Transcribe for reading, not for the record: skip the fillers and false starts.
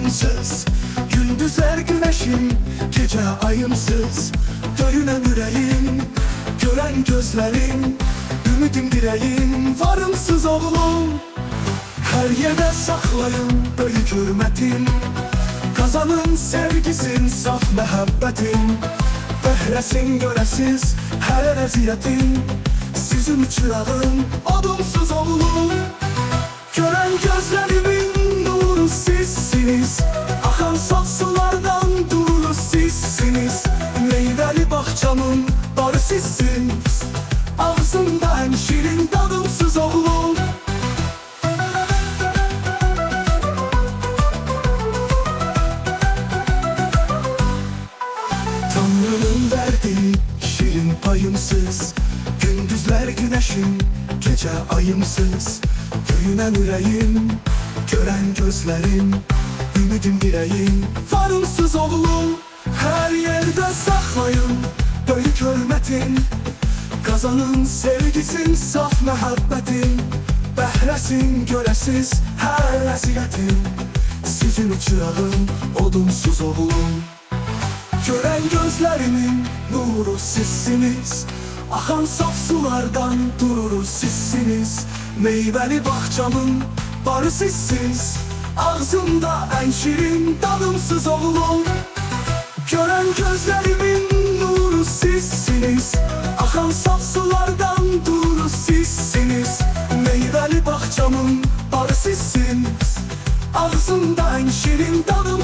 payımsız. Gündüzler güneşim, gece ayımsız. Döyünen yüreğim, gören gözlerim, ümidim direğim, varımsız oğlum. Her yerde saklayın böyük hürmetin, kazanın sevgisin, saf məhəbbətin. Bəhrəsin görəsiz hər əziyyətin, sizin çırağım odumsuz oğlum. Görən gözlərimin nuru sizsiniz, axan saf sulardan duru sizsiniz. Meyvəli bağçamın barı sizsiniz, ağzımda ən şirin dadımsız oğlum. Tanrı'nın verdiği şirin payımsız. Gündüzler güneşim, gece ayımsız. Döyünen yüreğim, gören gözlerim, ümidim direğim, varımsız oğlum. Her yerde saklayın böyük hürmetin, kazanın sevgisin, saf məhəbbətin. Bəhrəsin görəsiz hər əziyyətin, sizin çırağım odumsuz oğlum. Gören gözlerimin nuru sizsiniz, akan saf sulardan durur sizsiniz. Meyveli bahçamın barı sizsiniz, ağzımda en şirin dadımsız oğlum. Gören gözlerimin nuru sizsiniz, akan saf sulardan durur sizsiniz. Meyveli bahçamın barı sizsiniz, ağzımda en şirin dadım